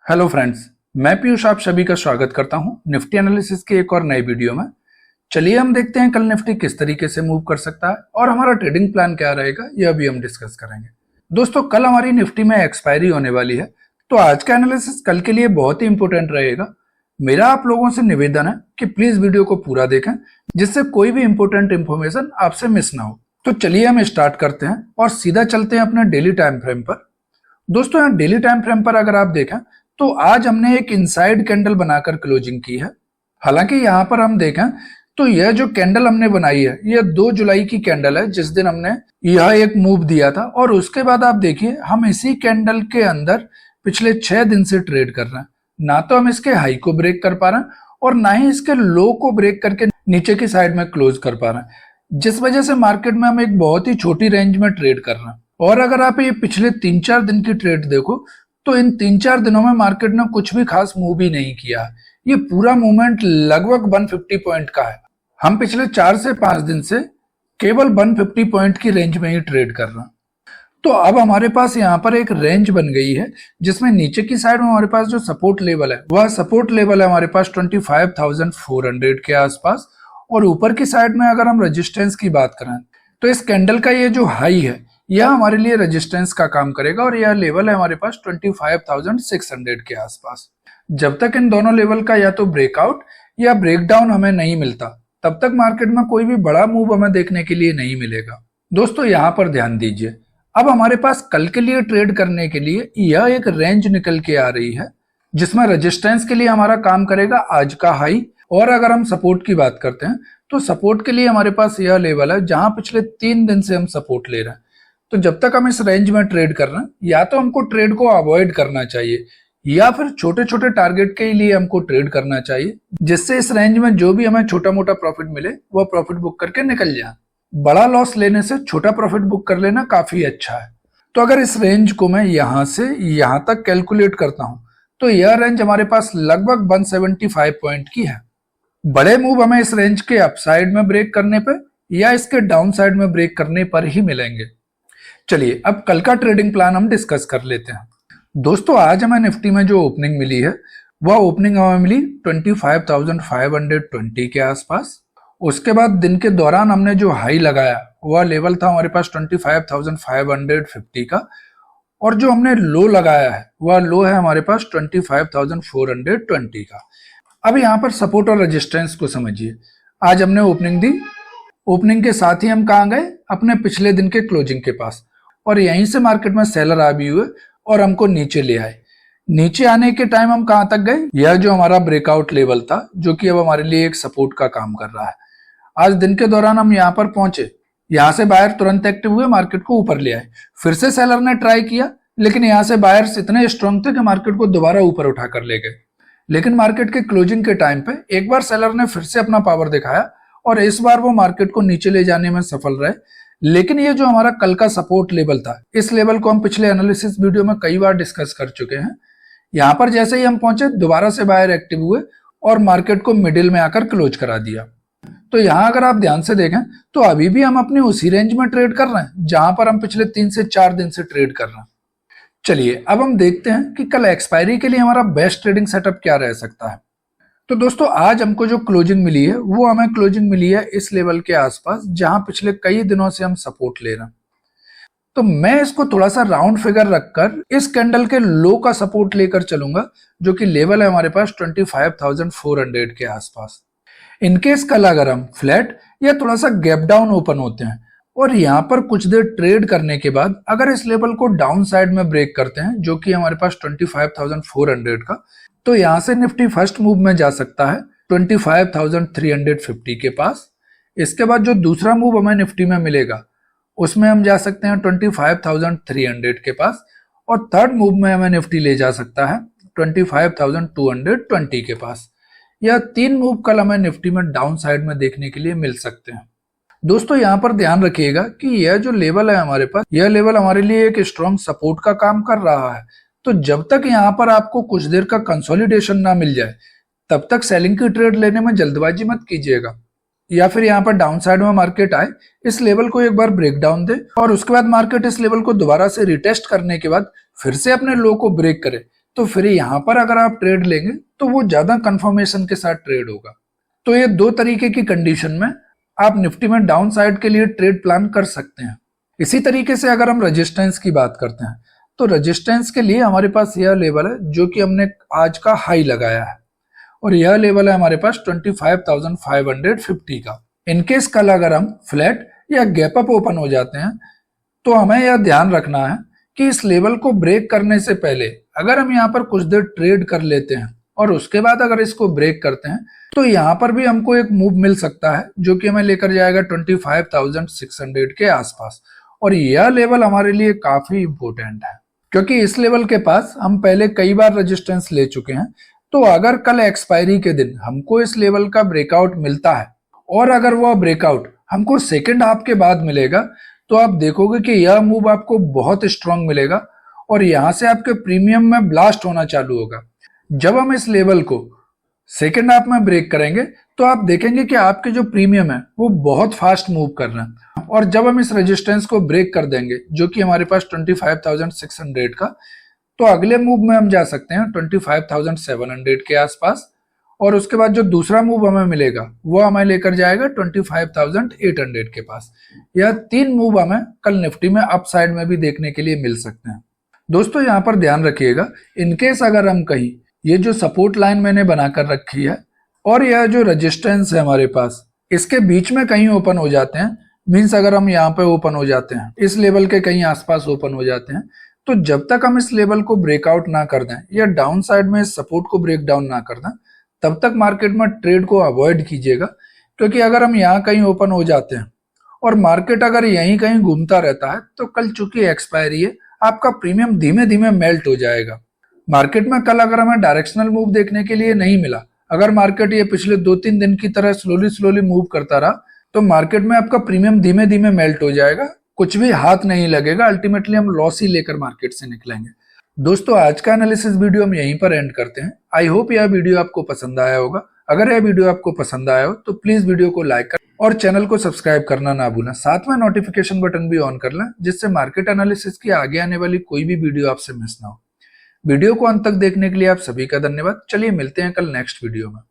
Hello friends, मैं पीयूष आप सभी का स्वागत करता हूं निफ्टी एनालिसिस के एक और नए वीडियो में। चलिए हम देखते हैं कल निफ्टी किस तरीके से मूव कर सकता है और हमारा ट्रेडिंग प्लान क्या रहेगा यह भी हम डिस्कस करेंगे। दोस्तों, कल हमारी निफ्टी में एक्सपायरी होने वाली है, तो आज का एनालिसिस कल के लिए बहुत ही इंपॉर्टेंट रहेगा। मेरा आप लोगों से निवेदन है कि प्लीज वीडियो को पूरा देखें, जिससे कोई भी इंपॉर्टेंट इंफॉर्मेशन आपसे मिस ना हो। तो चलिए हम स्टार्ट करते हैं और सीधा चलते हैं अपने डेली टाइम फ्रेम पर। दोस्तों, यहाँ डेली टाइम फ्रेम पर अगर आप देखें तो आज हमने एक इनसाइड कैंडल बनाकर क्लोजिंग की है। हालांकि यहाँ पर हम देखें तो यह जो कैंडल हमने बनाई है यह 2 जुलाई की कैंडल है, जिस दिन हमने यह एक मूव दिया था। और उसके बाद आप देखिए हम इसी कैंडल के अंदर पिछले 6 दिन से ट्रेड कर रहे हैं। ना तो हम इसके हाई को ब्रेक कर पा रहे हैं और ना ही इसके लो को ब्रेक करके नीचे की साइड में क्लोज कर पा रहे हैं, जिस वजह से मार्केट में हम एक बहुत ही छोटी रेंज में ट्रेड कर रहे हैं। और अगर आप ये पिछले 3-4 दिन की ट्रेड देखो तो इन 3-4 दिनों में मार्केट ने कुछ भी खास मूव ही नहीं किया। ये पूरा मूवमेंट लगभग 150 पॉइंट का है। हम पिछले 4 से 5 दिन से केवल 150 पॉइंट की रेंज में ही ट्रेड कर रहे हैं। तो अब हमारे पास यहाँ पर एक रेंज बन गई है, जिसमें नीचे की साइड में हमारे पास जो सपोर्ट लेवल है वह सपोर्ट लेवल है हमारे पास 25,400 के आसपास। और ऊपर की साइड में अगर हम रेजिस्टेंस की बात करें तो इस कैंडल का ये जो हाई है यह हमारे लिए रेजिस्टेंस का काम करेगा और यह लेवल है हमारे पास 25,600 के आसपास। जब तक इन दोनों लेवल का या तो ब्रेकआउट या ब्रेकडाउन हमें नहीं मिलता, तब तक मार्केट में कोई भी बड़ा मूव हमें देखने के लिए नहीं मिलेगा। दोस्तों, यहाँ पर ध्यान दीजिए, अब हमारे पास कल के लिए ट्रेड करने के लिए यह एक रेंज निकल के आ रही है, जिसमें रेजिस्टेंस के लिए हमारा काम करेगा आज का हाई। और अगर हम सपोर्ट की बात करते हैं तो सपोर्ट के लिए हमारे पास यह लेवल है जहां पिछले 3 दिन से हम सपोर्ट ले रहे हैं। तो जब तक हम इस रेंज में ट्रेड कर रहे हैं, या तो हमको ट्रेड को अवॉइड करना चाहिए या फिर छोटे छोटे टारगेट के लिए हमको ट्रेड करना चाहिए, जिससे इस रेंज में जो भी हमें छोटा मोटा प्रॉफिट मिले वह प्रॉफिट बुक करके निकल जाए। बड़ा लॉस लेने से छोटा प्रॉफिट बुक कर लेना काफी अच्छा है। तो अगर इस रेंज को मैं यहां से यहां तक कैलकुलेट करता हूं तो यह रेंज हमारे पास लगभग 175 पॉइंट की है। बड़े मूव हमें इस रेंज के अपसाइड में ब्रेक करने पर या इसके डाउन साइड में ब्रेक करने पर ही मिलेंगे। चलिए अब कल का ट्रेडिंग प्लान हम डिस्कस कर लेते हैं। दोस्तों, आज हमें निफ्टी में जो ओपनिंग मिली है वह ओपनिंग हमें मिली 25,520 के आसपास। उसके बाद दिन के दौरान हमने जो हाई लगाया वह लेवल था हमारे पास 25,550 का, और जो हमने लो लगाया है वह लो है हमारे पास 25,420 का। अब यहाँ पर सपोर्ट और रेजिस्टेंस को समझिए। आज हमने ओपनिंग दी, ओपनिंग के साथ ही हम कहाँ गए? अपने पिछले दिन के क्लोजिंग के पास, और यहीं से मार्केट में सेलर आ भी हुए और हमको नीचे ले आए। नीचे आने के टाइम हम कहां तक गए? यह जो हमारा ब्रेकआउट लेवल था, जो कि अब हमारे लिए एक सपोर्ट का काम कर रहा है। आज दिन के दौरान हम यहां पर पहुंचे, यहां से बायर तुरंत एक्टिव हुए, मार्केट को ऊपर ले आए। फिर से सेलर ने ट्राई किया, लेकिन यहां से बायर्स इतने स्ट्रांग थे कि मार्केट को दोबारा ऊपर उठाकर ले गए। लेकिन मार्केट के क्लोजिंग के टाइम पे एक बार सेलर ने फिर से अपना पावर दिखाया और इस बार वो मार्केट को नीचे ले जाने में सफल रहे। लेकिन ये जो हमारा कल का सपोर्ट लेवल था, इस लेवल को हम पिछले एनालिसिस वीडियो में कई बार डिस्कस कर चुके हैं। यहाँ पर जैसे ही हम पहुंचे, दोबारा से बायर एक्टिव हुए और मार्केट को मिडिल में आकर क्लोज करा दिया। तो यहाँ अगर आप ध्यान से देखें तो अभी भी हम अपनी उसी रेंज में ट्रेड कर रहे हैं जहां पर हम पिछले 3 से 4 दिन से ट्रेड कर रहे हैं। चलिए अब हम देखते हैं कि कल एक्सपायरी के लिए हमारा बेस्ट ट्रेडिंग सेटअप क्या रह सकता है। तो दोस्तों, आज हमको जो क्लोजिंग मिली है वो हमें क्लोजिंग मिली है इस लेवल के आसपास, जहां पिछले कई दिनों से हम सपोर्ट ले रहे हैं। तो मैं इसको थोड़ा सा राउंड फिगर रखकर इस कैंडल के लो का सपोर्ट लेकर चलूंगा, जो कि लेवल है हमारे पास 25,400 के आसपास। इनकेस कल अगर हम फ्लैट या थोड़ा सा गैप डाउन ओपन होते हैं और यहाँ पर कुछ देर ट्रेड करने के बाद अगर इस लेवल को डाउन साइड में ब्रेक करते हैं, जो कि हमारे पास 25,400 का, तो यहां से निफ्टी फर्स्ट मूव में जा सकता है 25,350 के पास। इसके बाद जो दूसरा मूव हमें निफ्टी में मिलेगा उसमें हम जा सकते हैं 25,300 के पास, और थर्ड मूव में हमें निफ्टी ले जा सकता है 25,220 के पास। यह 3 मूव कल हमें निफ्टी में डाउन साइड में देखने के लिए मिल सकते हैं। दोस्तों, यहाँ पर ध्यान रखिएगा कि यह जो लेवल है हमारे पास, यह लेवल हमारे लिए एक स्ट्रॉन्ग सपोर्ट का काम कर रहा है। तो जब तक यहाँ पर आपको कुछ देर का कंसोलिडेशन ना मिल जाए, तब तक सेलिंग की ट्रेड लेने में जल्दबाजी मत कीजिएगा। या फिर यहाँ पर डाउन साइड में मार्केट आए, इस लेवल को एक बार ब्रेक डाउन दे और उसके बाद मार्केट इस लेवल को दोबारा से रिटेस्ट करने के बाद फिर से अपने लो को ब्रेक करे, तो फिर यहाँ पर अगर आप ट्रेड लेंगे तो वो ज्यादा कंफर्मेशन के साथ ट्रेड होगा। तो ये दो तरीके की कंडीशन में आप निफ्टी में डाउन साइड के लिए ट्रेड प्लान कर सकते हैं। इसी तरीके से अगर हम रेजिस्टेंस की बात करते हैं तो रेजिस्टेंस के लिए हमारे पास यह लेवल है जो कि हमने आज का हाई लगाया है, और यह लेवल है हमारे पास 25,550 का। इनकेस कल अगर हम फ्लैट या गैप अप ओपन हो जाते हैं तो हमें यह ध्यान रखना है कि इस लेवल को ब्रेक करने से पहले अगर हम यहाँ पर कुछ देर ट्रेड कर लेते हैं और उसके बाद अगर इसको ब्रेक करते हैं तो यहाँ पर भी हमको एक मूव मिल सकता है जो कि हमें लेकर जाएगा 25,600 के आसपास। और यह लेवल हमारे लिए काफी इंपॉर्टेंट है क्योंकि इस लेवल के पास हम पहले कई बार रेजिस्टेंस ले चुके हैं। तो अगर कल एक्सपायरी के दिन हमको इस लेवल का ब्रेकआउट मिलता है और अगर वह ब्रेकआउट हमको सेकेंड हाफ के बाद मिलेगा तो आप देखोगे कि यह मूव आपको बहुत स्ट्रांग मिलेगा और यहां से आपके प्रीमियम में ब्लास्ट होना चालू होगा। जब हम इस लेवल को सेकेंड हाफ में ब्रेक करेंगे तो आप देखेंगे कि आपके जो प्रीमियम है वो बहुत फास्ट मूव कर रहे हैं, और जब हम इस रेजिस्टेंस को ब्रेक कर देंगे जो कि हमारे पास 25,600 का, तो अगले मूव में हम जा सकते हैं 25,700 के आसपास, और उसके बाद जो दूसरा मूव हमें मिलेगा वो हमें लेकर जाएगा 25,800 के पास। यह तीन मूव हमें कल निफ्टी में अप साइड में भी देखने के लिए मिल सकते हैं। दोस्तों यहाँ पर ध्यान रखिएगा, इनकेस अगर हम कहीं ये जो सपोर्ट लाइन मैंने बनाकर रखी है और यह जो रेजिस्टेंस है हमारे पास इसके बीच में कहीं ओपन हो जाते हैं, मीन्स अगर हम यहाँ पे ओपन हो जाते हैं इस लेवल के कहीं आसपास ओपन हो जाते हैं, तो जब तक हम इस लेवल को ब्रेकआउट ना कर दें या डाउन साइड में इस सपोर्ट को ब्रेक डाउन ना कर दें तब तक मार्केट में ट्रेड को अवॉइड कीजिएगा। क्योंकि अगर हम यहाँ कहीं ओपन हो जाते हैं और मार्केट अगर यहीं कहीं घूमता रहता है तो कल चूंकि एक्सपायरी है आपका प्रीमियम धीमे धीमे मेल्ट हो जाएगा। मार्केट में कल अगर हमें डायरेक्शनल मूव देखने के लिए नहीं मिला, अगर मार्केट ये पिछले 2-3 दिन की तरह स्लोली मूव करता रहा तो मार्केट में आपका प्रीमियम धीमे धीमे मेल्ट हो जाएगा, कुछ भी हाथ नहीं लगेगा, अल्टीमेटली हम लॉस ही लेकर मार्केट से निकलेंगे। दोस्तों आज का एनालिसिस वीडियो हम यहीं पर एंड करते हैं। आई होप यह वीडियो आपको पसंद आया होगा। अगर यह वीडियो आपको पसंद आया हो तो प्लीज वीडियो को लाइक कर और चैनल को सब्सक्राइब करना ना भूलें। साथ में नोटिफिकेशन बटन भी ऑन कर लें जिससे मार्केट एनालिसिस की आगे आने वाली कोई भी वीडियो आपसे मिस ना हो। वीडियो को अंत तक देखने के लिए आप सभी का धन्यवाद। चलिए मिलते हैं कल नेक्स्ट वीडियो में।